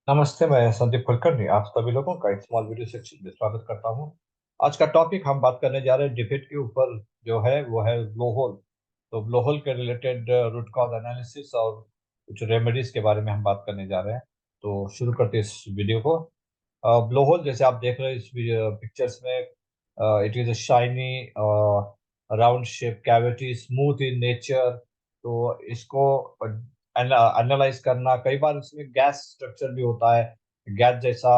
नमस्ते, मैं संदीप कुलकर्णी आप सभी लोगों का एक स्मॉल वीडियो सेक्शन में स्वागत करता हूं। आज का टॉपिक हम बात करने जा रहे हैं डिबेट के ऊपर, जो है वो है ब्लो होल। तो ब्लो होल के रिलेटेड रूट कॉज एनालिसिस और कुछ रेमेडीज के बारे में हम बात करने जा रहे हैं। तो शुरू करते हैं इस वीडियो को। ब्लो होल जैसे आप देख रहे हैं इस पिक्चर्स में, it is a shiny round shape cavity, smooth in nature. तो इसको एनालाइज करना, कई बार इसमें गैस स्ट्रक्चर भी होता है, गैस जैसा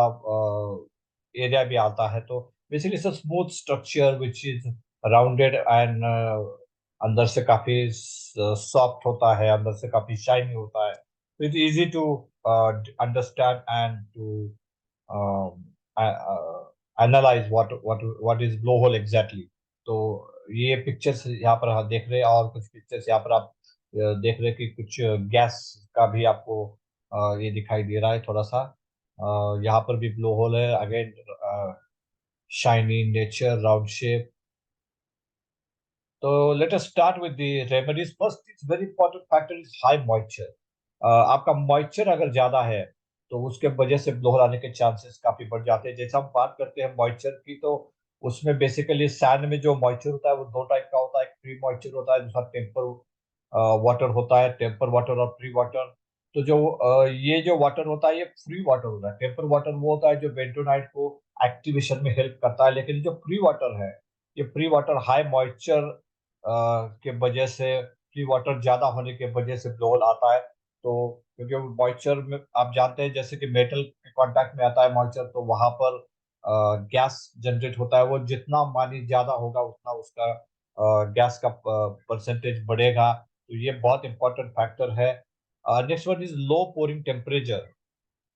एरिया भी आता है। तो basically it's smooth structure which is rounded and अंदर से काफी सॉफ्ट होता है, अंदर से काफी शाइनी होता है। तो it easy to understand and to analyse what is blow hole exactly. तो ये पिक्चर्स यहाँ पर आप देख रहे हैं, और कुछ पिक्चर्स यहाँ पर आप देख रहे हैं कि कुछ गैस का भी आपको ये दिखाई दे रहा है थोड़ा सा। यहाँ पर भी ब्लो होल है again, shiny nature round shape. तो let us start with the remedies. First is very important factor is high moisture. आपका मॉइस्चर अगर ज्यादा है तो उसके वजह से ब्लोहर आने के चांसेस काफी बढ़ जाते हैं। जैसे हम बात करते हैं मॉइस्चर की, तो उसमें बेसिकली सैंड में जो मॉइस्चर होता है वो दो टाइप का होता है। एक फ्री मॉइस्चर होता है, दूसरा टेम्पर वाटर होता है। टेम्पर वाटर और फ्री वाटर। तो जो ये जो वाटर होता है ये फ्री वाटर होता है। टेम्पर वाटर वो होता है जो बेंटोनाइट को एक्टिवेशन में हेल्प करता है, लेकिन जो फ्री वाटर है, ये फ्री वाटर हाई मॉइस्चर के वजह से, फ्री वाटर ज्यादा होने के वजह से ब्लोअर आता है। तो क्योंकि मॉइस्चर में आप जानते हैं, जैसे कि मेटल के कांटेक्ट में आता है मॉइस्चर, तो वहां पर गैस जनरेट होता है। वो जितना पानी ज्यादा होगा उतना उसका गैस का परसेंटेज बढ़ेगा। तो ये बहुत इंपॉर्टेंट फैक्टर है। Next one is low pouring temperature.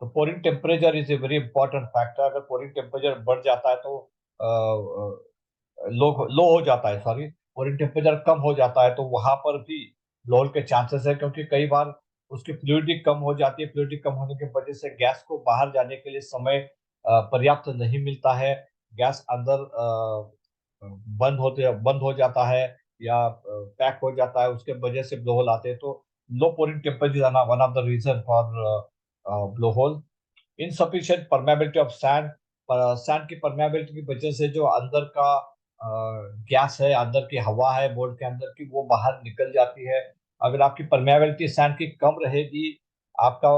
तो pouring temperature is a very important factor. अगर पोरिंग टेम्परेचर बढ़ जाता है तो लो लो हो जाता है, सॉरी, और टेम्परेचर कम हो जाता है, तो वहां पर भी ब्लोअर के चांसेस है। क्योंकि कई बार उसकी फ्लूइडिटी कम हो जाती है, फ्लूइडिटी कम होने की वजह से गैस को बाहर जाने के लिए समय पर्याप्त नहीं मिलता है। गैस अंदर बंद हो जाता है या पैक हो जाता है, उसके वजह से ब्लोहोल आते हैं। तो low pouring temperature one of the reason for blowhole. Insufficient permeability of sand. Sand की परमेबिलिटी की वजह से जो अंदर का गैस है, अंदर की हवा है बोर्ड के अंदर की, वो बाहर निकल जाती है। अगर आपकी परमेबिलिटी सैंड की कम रहेगी, आपका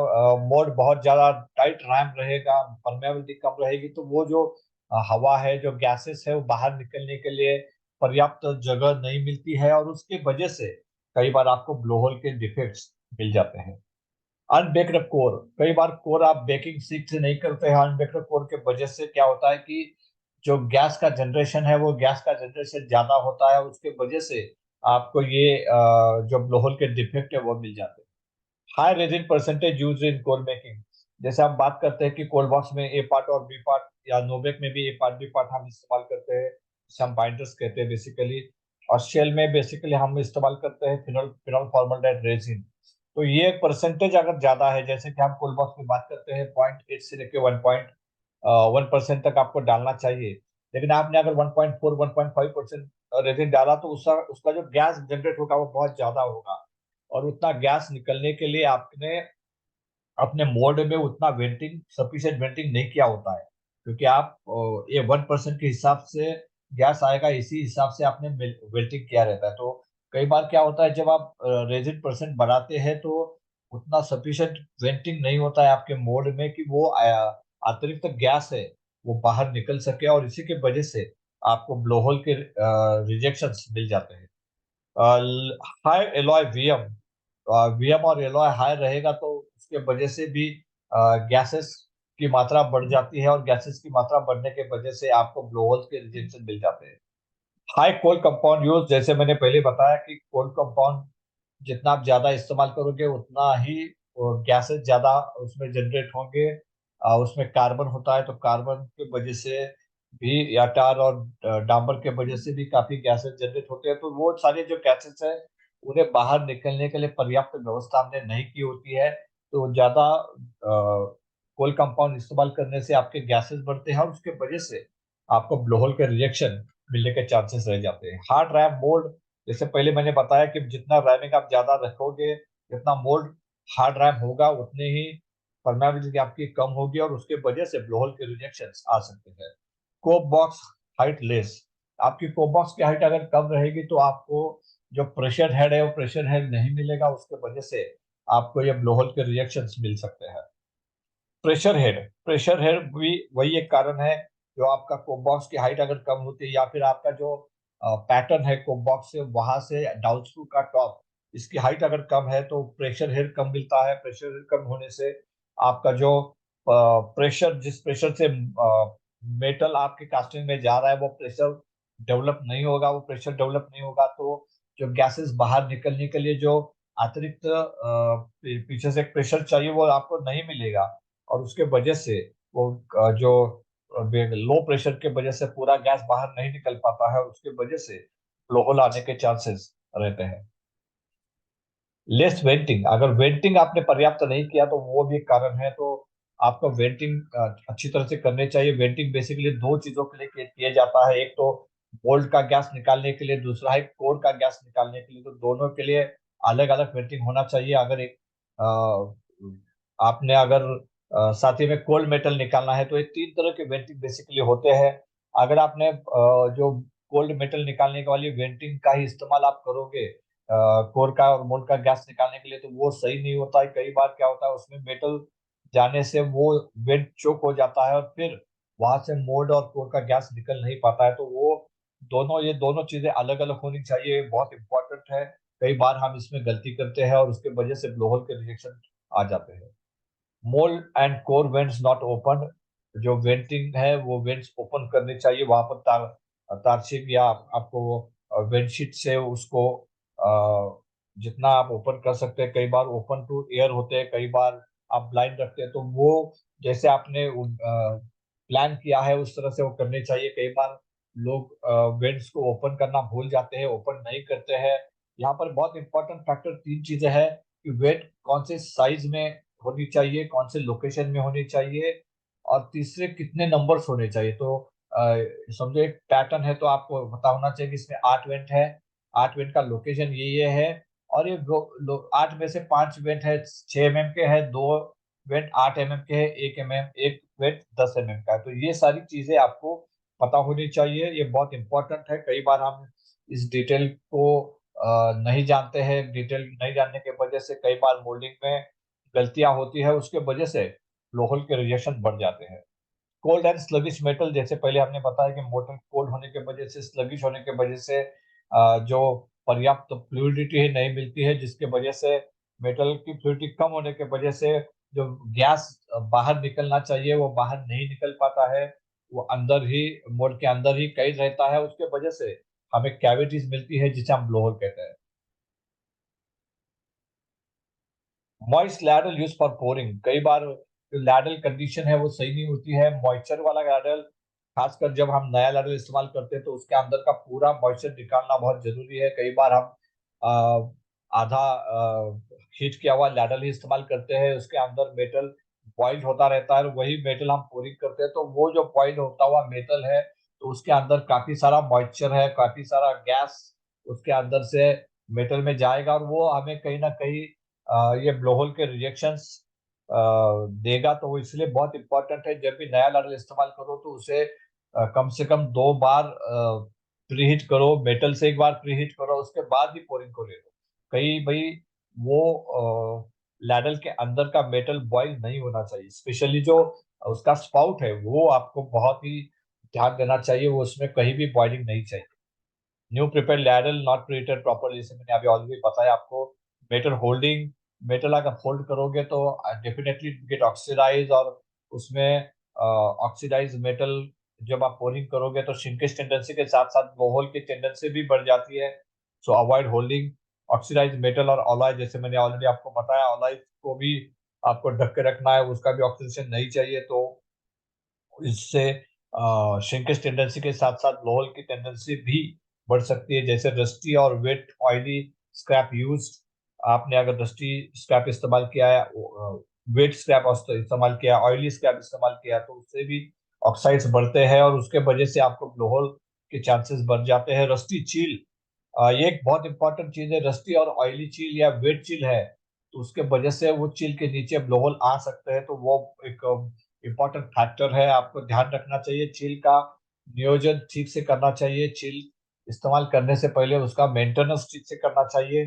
मोड बहुत ज्यादा टाइट रैम रहेगा, परमेबिलिटी कम रहेगी, तो वो जो हवा है, जो गैसेस है, वो बाहर निकलने के लिए पर्याप्त जगह नहीं मिलती है, और उसके वजह से कई बार आपको ब्लोहोल के डिफेक्ट्स मिल जाते हैं। अनबेक्ड कोर। कई बार कोर आप बेकिंग सीख से नहीं करते हैं। अनबेक्ड कोर के वजह से क्या होता है कि जो गैस का जनरेशन है, वो गैस का जनरेशन ज्यादा होता है, उसके वजह से आपको ये जो ब्लोहल के डिफेक्ट है वो मिल जाते हैं। High resin percentage use in core making. जैसे हम बात करते हैं कि कोल बॉक्स में ए पार्ट और बी पार्ट, या नोबेक में भी ए पार्ट बी पार्ट हम इस्तेमाल करते हैं, जिसे हम बाइंडर्स कहते हैं बेसिकली। और शेल में बेसिकली हम इस्तेमाल करते हैं फिनोल फिनोल फॉर्मल्डेहाइड रेजिन। तो ये एक परसेंटेज अगर ज्यादा है, जैसे कि हम कोल बॉक्स में बात करते हैं 0.8 से लेकर 1.1% तक आपको डालना चाहिए। लेकिन आपने अगर 1.4 1.5% रेजिन डाला, तो उसका उसका जो गैस जनरेट होगा वो बहुत ज्यादा होगा। और उतना गैस निकलने के लिए आपने अपने मोड में उतना वेंटिंग, सफिशिएंट वेंटिंग नहीं किया होता है। क्योंकि आप ये 1% के हिसाब से गैस आएगा, इसी हिसाब से आपने वेंटिंग किया रहता है। तो कई बार क्या होता है, जब आप रेजिन परसेंट बढ़ाते हैं, तो उतना सफिशिएंट वेंटिंग नहीं होता है आपके मोड में कि वो अतिरिक्त गैस है वो बाहर निकल सके, और इसी के वजह से आपको ब्लोहोल के रिजेक्शंस मिल जाते हैं। High alloy VM. वीएम और एलॉय हाई रहेगा, तो उसके वजह से भी गैसेस की मात्रा बढ़ जाती है, और गैसेस की मात्रा बढ़ने के वजह से आपको ब्लोअर्स के रिजेक्शन मिल जाते हैं। हाई कोल कंपाउंड यूज, जैसे मैंने पहले बताया कि कोल कंपाउंड जितना आप ज्यादा इस्तेमाल करोगे उतना ही गैसेस ज्यादा उसमें जनरेट होंगे। उसमें कार्बन होता है, तो कार्बन की वजह से भी, या टार और डांबर के वजह से भी काफी गैसेस जनरेट होते हैं। तो वो सारे जो गैसेस है, उन्हें बाहर निकलने के लिए पर्याप्त व्यवस्था हमने नहीं की होती है। तो ज्यादा कोल कंपाउंड इस्तेमाल करने से आपके गैसेस बढ़ते हैं, और उसके वजह से आपको ब्लोहल के रिजेक्शन मिलने के चांसेस रह जाते हैं। हार्ड रैम मोल्ड, जैसे पहले मैंने बताया कि जितना रैमिंग आप ज्यादा रखोगे, जितना मोल्ड हार्ड रैम होगा, उतने ही परमेबिलिटी आपकी कम होगी और उसके वजह से ब्लोहोल के रिजेक्शंस आ सकते हैं। कोप बॉक्स हाइट लेस, आपकी कोप बॉक्स की हाइट अगर कम रहेगी तो आपको जो प्रेशर हेड है वो प्रेशर हेड नहीं मिलेगा, उसके वजह से आपको ये ब्लोहोल के रिजेक्शंस मिल सकते हैं। प्रेशर हेड भी वही एक कारण है, जो आपका कोप बॉक्स की हाइट अगर कम होती है या फिर आपका जो पैटर्न है कोप बॉक्स से वहां से डाउन स्क्रू का टॉप, इसकी हाइट अगर कम है तो प्रेशर हेड कम मिलता है। प्रेशर हेड कम होने से आपका जो प्रेशर, जिस प्रेशर से मेटल आपके कास्टिंग में जा रहा है वो प्रेशर डेवलप नहीं होगा। वो प्रेशर डेवलप नहीं होगा तो जो गैसेस बाहर निकलने के लिए जो अतिरिक्त पीछे से प्रेशर चाहिए वो आपको नहीं मिलेगा, और उसके वजह से वो जो लो प्रेशर के वजह से पूरा गैस बाहर नहीं निकल पाता है, उसके वजह से ब्लोहोल आने के चांसेस रहते हैं। लेस वेंटिंग, अगर वेंटिंग आपने पर्याप्त नहीं किया तो वो भी एक कारण है। तो आपको वेंटिंग अच्छी तरह से करनी चाहिए। वेंटिंग बेसिकली दो चीजों के लिए किया जाता है, एक तो बोल्ट का गैस निकालने के लिए, दूसरा है कोर का गैस निकालने के लिए। तो दोनों के लिए अलग अलग वेंटिंग होना चाहिए। अगर एक आपने अगर साथ ही में कोल्ड मेटल निकालना है तो ये तीन तरह के वेंटिंग बेसिकली होते हैं। अगर आपने जो कोल्ड मेटल निकालने के वाली वेंटिंग का ही इस्तेमाल आप करोगे कोर का और मोल्ड का गैस निकालने के लिए, तो वो सही नहीं होता है। कई बार क्या होता है उसमें मेटल जाने से वो वेंट चोक हो जाता है और फिर वहां से मोल्ड और कोर का गैस निकल नहीं पाता है। तो वो ये दोनों चीजें अलग अलग होनी चाहिए, बहुत इंपॉर्टेंट है। कई बार हम इसमें गलती करते हैं और उसके वजह से ब्लोहल के रिजेक्शन आ जाते हैं। Mould and core vents not open, जो वेंटिंग है वो वेंट्स ओपन करनी चाहिए। वहां पर तारशिक या आपको वेंटशीट से उसको जितना आप ओपन कर सकते हैं, कई बार ओपन टू एयर होते हैं, कई बार आप ब्लाइंड रखते हैं, तो वो जैसे आपने प्लान किया है उस तरह से वो करनी चाहिए। कई बार लोग वेंट्स को ओपन करना भूल जाते हैं, ओपन नहीं करते हैं। यहाँ पर बहुत इंपॉर्टेंट फैक्टर तीन चीजें हैं कि वेंट कौन से साइज में होनी चाहिए, कौन से लोकेशन में होनी चाहिए, और तीसरे कितने नंबर्स होने चाहिए। तो समझो एक पैटर्न है तो आपको पता होना चाहिए कि इसमें 8 वेंट है, 8 वेंट का लोकेशन ये है, और ये 8 में से 5 वेंट है 6 mm के है, 2 वेंट 8 mm के है, एक वेंट 10 mm का है। तो ये सारी चीजें आपको पता होनी चाहिए, ये बहुत इंपॉर्टेंट है। कई बार हम इस डिटेल को नहीं जानते हैं। डिटेल नहीं जानने की वजह से कई बार मोल्डिंग में गलतियां होती है, उसके वजह से लोहल के रिजेक्शन बढ़ जाते हैं। कोल्ड एंड स्लगिश मेटल, जैसे पहले हमने बताया कि मोटर कोल्ड होने के वजह से, स्लगिश होने के वजह से जो पर्याप्त फ्लूइडिटी नहीं मिलती है, जिसके वजह से मेटल की फ्लूइडिटी कम होने के वजह से जो गैस बाहर निकलना चाहिए वो बाहर नहीं निकल पाता है। वो अंदर ही, मोल्ड के अंदर ही कैद रहता है, उसके वजह से हमें कैविटीज मिलती है जिसे हम ब्लोहर कहते हैं। Moist ladle use for pouring, कई बार जो लैडल कंडीशन है वो सही नहीं होती है। मॉइस्चर वाला लैडल, खासकर जब हम नया लैडल इस्तेमाल करते हैं तो उसके अंदर का पूरा मॉइस्चर निकालना बहुत जरूरी है। कई बार हम आधा हीट किया हुआ लैडल ही इस्तेमाल करते हैं, उसके अंदर मेटल बॉइल्ड होता रहता है और वही मेटल हम पोरिंग करते हैं, तो वो जो बॉइल्ड होता हुआ मेटल है तो उसके अंदर काफी सारा मॉइस्चर है, काफी सारा गैस उसके अंदर से मेटल में जाएगा, और वो हमें कहीं ना कहीं ये ब्लोहोल के रिजेक्शंस देगा। तो वो इसलिए बहुत इंपॉर्टेंट है, जब भी नया लैडल इस्तेमाल करो तो उसे कम से कम 2 बार प्रीहीट करो, मेटल से एक बार प्रीहीट करो, उसके बाद ही पोरिंग को ले लो। कहीं भाई वो लैडल के अंदर का मेटल बॉइल नहीं होना चाहिए, स्पेशली जो उसका स्पाउट है वो आपको बहुत ही ध्यान देना चाहिए, वो उसमें कहीं भी बॉइलिंग नहीं चाहिए। New prepare ladle not preheated properly, जैसे मैंने अभी ऑलरेडी बताया आपको। मेटल होल्डिंग, मेटल अगर फोल्ड करोगे तो डेफिनेटली गेट ऑक्सीडाइज, और उसमें ऑक्सीडाइज मेटल जब आप पोरिंग करोगे तो श्रिंकेज टेंडेंसी के साथ साथ ब्लोहोल की टेंडेंसी भी बढ़ जाती है। So avoid holding oxidise metal. और ऑलॉय, जैसे मैंने ऑलरेडी आपको बताया, ऑलॉय को भी आपको ढक के रखना है, उसका भी ऑक्सीडेशन नहीं चाहिए। तो इससे श्रिंकेज टेंडेंसी के साथ साथ ब्लोहल की टेंडेंसी भी बढ़ सकती है। जैसे रस्टी और वेट ऑयली स्क्रैप यूज, आपने अगर रस्टी स्क्रैप इस्तेमाल किया है, वेट स्क्रैप इस्तेमाल किया, ऑयली स्क्रैप इस्तेमाल किया, तो उससे भी ऑक्साइड्स बढ़ते हैं और उसके वजह से आपको ब्लोहल के चांसेस बढ़ जाते हैं। रस्टी चील, ये एक बहुत इंपॉर्टेंट चीज है। रस्टी और ऑयली चील या वेट चील है, तो उसके वजह से वो चिल के नीचे ब्लो होल आ सकते हैं। तो वो एक इम्पोर्टेंट फैक्टर है, आपको ध्यान रखना चाहिए। चिल का नियोजन ठीक से करना चाहिए, चिल इस्तेमाल करने से पहले उसका मेंटेनेंस ठीक से करना चाहिए।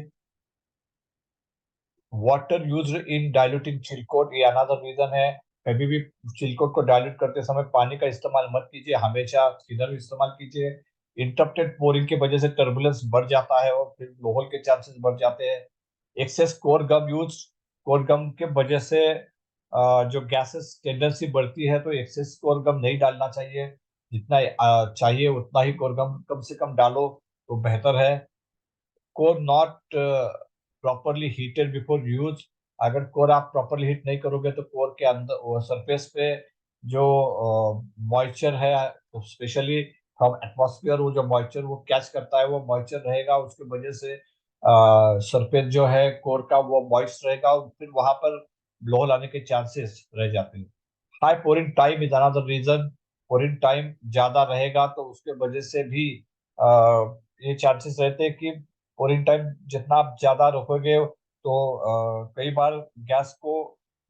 Water used in diluting Chilcot, ये अनदर रीजन है। कभी भी चिलकोट को डाइल्यूट करते समय पानी का इस्तेमाल मत कीजिए, हमेशा थिनर इस्तेमाल कीजिए। इंटरप्टेड पोरिंग की वजह से टर्बुलेंस बढ़ जाता है और फिर ब्लोहोल के चांसेस बढ़ जाते हैं। एक्सेस कोर गम यूज, कोर गम के वजह से जो गैसेस टेंडेंसी बढ़ती है, तो एक्सेस कोर गम नहीं डालना चाहिए। जितना चाहिए उतना ही कोर गम कम से कम डालो तो बेहतर है। Core not properly heated before use, अगर कोर आप प्रॉपरली हीट नहीं करोगे तो कोर के अंदर सरफेस पे जो मॉइस्चर है, स्पेशली फ्रॉम एटमॉस्फेयर, वो जो मॉइस्चर वो कैच करता है, वो मॉइस्चर रहेगा, उसकी वजह से सरफेस जो है कोर का वो मॉइस्ट रहेगा और फिर वहां पर ब्लो लाने के चांसेस रह जाते हैं। High pouring time is another reason, pouring time ज्यादा रहेगा तो उसके वजह से भी ये चांसेस रहते हैं कि पोरिंग टाइम जितना आप ज्यादा रखोगे तो कई बार गैस को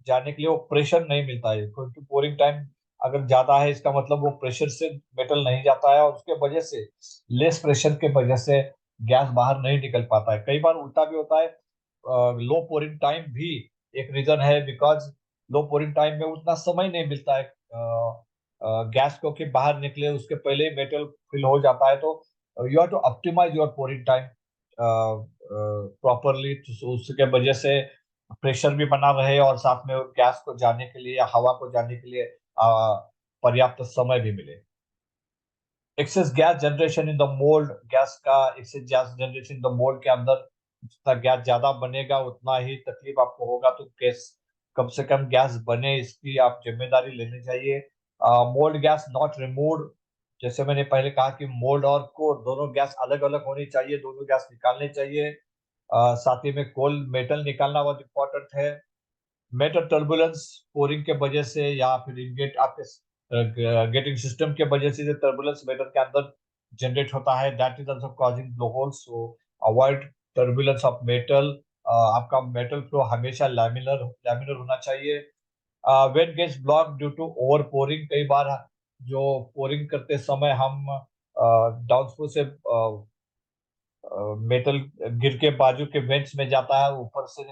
जाने के लिए वो प्रेशर नहीं मिलता है, क्योंकि पोरिंग टाइम अगर ज्यादा है इसका मतलब वो प्रेशर से मेटल नहीं जाता है और उसके वजह से लेस प्रेशर के वजह से गैस बाहर नहीं निकल पाता है। कई बार उल्टा भी होता है, लो पोरिंग टाइम भी एक रीजन है, बिकॉज लो पोरिंग टाइम में उतना समय नहीं मिलता है गैस को कि बाहर निकले, उसके पहले ही मेटल फिल हो जाता है। तो you have to optimise your pouring time properly, उसके वजह से प्रेशर भी बना रहे और साथ में गैस को जाने के लिए या हवा को जाने के लिए पर्याप्त समय भी मिले। Excess gas generation in the mould, gas का excess gas generation in the mould के अंदर जितना गैस ज्यादा बनेगा उतना ही तकलीफ आपको होगा, तो गैस कम से कम गैस बने इसकी आप जिम्मेदारी लेनी चाहिए। मोल्ड गैस नॉट रिमूव्ड, जैसे मैंने पहले कहा कि मोल्ड और कोर दोनों गैस अलग अलग होनी चाहिए, दोनों गैस निकालनी चाहिए। साथ ही में कोल मेटल निकालना बहुत इंपॉर्टेंट है। मेटल टर्बुलेंस पोरिंग के वजह से या फिर इनगेट आपके गेटिंग सिस्टम के वजह से जो टर्बुलेंस मेटल के अंदर जनरेट होता है, that is also causing blow holes. So avoid turbulence of metal. आपका मेटल फ्लो हमेशा लैमिनर लैमिनर होना चाहिए। When gates block due to over pouring, कई बार जो पोरिंग करते समय हम डाउनस्ट्रो से मेटल गिर के बाजू के वेंट्स में जाता है, ऊपर से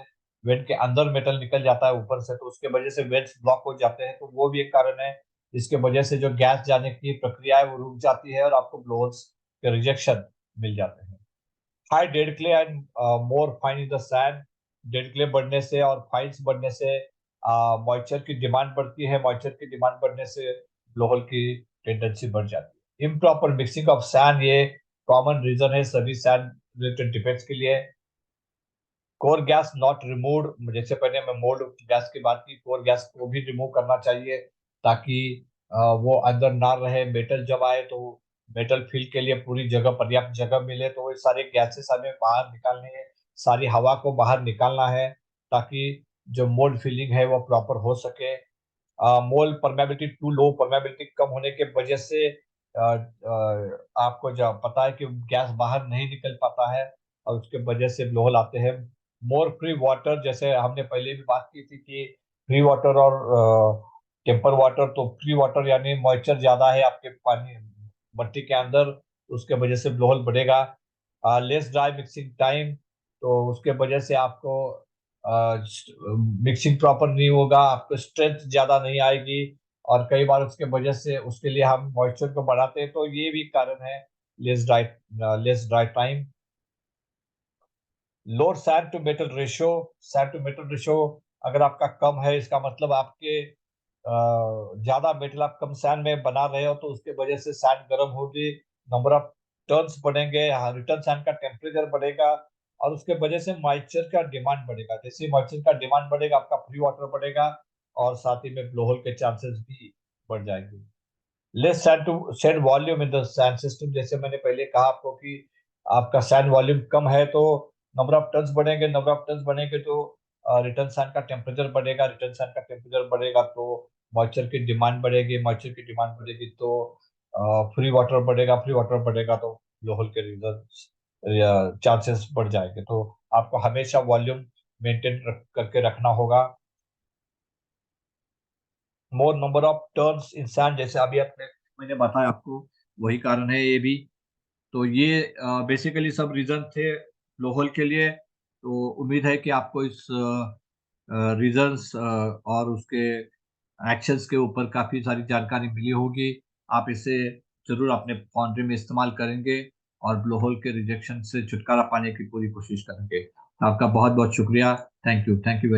वेंट के अंदर मेटल निकल जाता है ऊपर से, तो उसके वजह से वेंट्स ब्लॉक हो जाते हैं, तो वो भी एक कारण है जिसके वजह से जो गैस जाने की प्रक्रिया है वो रुक जाती है और आपको ब्लोअर्स के रिजेक्शन मिल जाते हैं। High dead clay and more fine in the sand, dead clay बढ़ने से और फाइन्स बढ़ने से मॉइस्चर की डिमांड बढ़ती है, मॉइस्चर की डिमांड बढ़ने से ब्लोहल की टेंडेंसी बढ़ जाती है। इम्प्रॉपर मिक्सिंग ऑफ सैंड, ये कॉमन रीजन है सभी सैंड रिलेटेड डिफेक्ट्स के लिए। कोर गैस नॉट रिमूव्ड, जैसे पहले मैं मोल्ड गैस की बात की, कोर गैस को भी रिमूव करना चाहिए ताकि वो अंदर ना रहे। मेटल जब आए तो मेटल फिल के लिए पूरी जगह पर्याप्त जगह मिले, तो वो सारे गैसेस हमें बाहर निकालने हैं, सारी हवा को बाहर निकालना है ताकि जो मोल्ड फिलिंग है वो प्रॉपर हो सके। मोल परमेबिलिटी टू लो, परमेबिलिटी कम होने के वजह से आपको जो पता है कि गैस बाहर नहीं निकल पाता है और उसके वजह से ब्लोहल आते हैं। मोर फ्री वाटर, जैसे हमने पहले भी बात की थी कि फ्री वाटर और टेम्पर वाटर, तो फ्री वाटर यानी मॉइस्चर ज्यादा है आपके पानी मट्टी के अंदर, उसके वजह से ब्लोहल बढ़ेगा। लेस ड्राई मिक्सिंग टाइम, तो उसके वजह से आपको मिक्सिंग प्रॉपर नहीं होगा, आपको स्ट्रेंथ ज्यादा नहीं आएगी और कई बार उसके वजह से उसके लिए हम मॉइस्चर को बढ़ाते हैं, तो ये भी कारण है less dry time. Lower sand to metal ratio, sand to metal ratio अगर आपका कम है, इसका मतलब आपके ज्यादा मेटल आप कम सैंड में बना रहे हो, तो उसके वजह से सैंड गर्म होगी, नंबर ऑफ टर्न्स बढ़ेंगे, रिटर्न सैंड का टेम्परेचर बढ़ेगा और उसके वजह से मॉइस्चर का डिमांड बढ़ेगा। जैसे मॉइस्चर का डिमांड बढ़ेगा आपका फ्री वाटर बढ़ेगा और साथ ही में ब्लोहल के चांसेस भी बढ़ जाएंगे। Less sand to sand volume in the sand system, जैसे मैंने पहले कहा आपको कि आपका सैंड वॉल्यूम कम है तो नंबर ऑफ टन्स बढ़ेंगे, नंबर ऑफ टन्स बढ़ेंगे तो रिटर्न सैंड का टेम्परेचर बढ़ेगा, रिटर्न सैंड का टेम्परेचर बढ़ेगा तो मॉइस्चर की डिमांड बढ़ेगी, मॉइस्चर की डिमांड बढ़ेगी तो फ्री वाटर बढ़ेगा, फ्री वाटर बढ़ेगा तो लोहल के रिजल्ट चांसेस बढ़ जाएंगे। तो आपको हमेशा वॉल्यूम मेंटेन करके रखना होगा। मोर number of turns in sand, जैसे अभी आपने मैंने बताया आपको, वही कारण है ये भी। तो ये बेसिकली सब रीजन थे लोहल के लिए। तो उम्मीद है कि आपको इस रीजंस और उसके एक्शंस के ऊपर काफी सारी जानकारी मिली होगी। आप इसे जरूर अपने फाउंड्री में इस्तेमाल करेंगे और ब्लोहोल के रिजेक्शन से छुटकारा पाने की पूरी कोशिश करेंगे। आपका बहुत बहुत शुक्रिया। Thank you, thank you.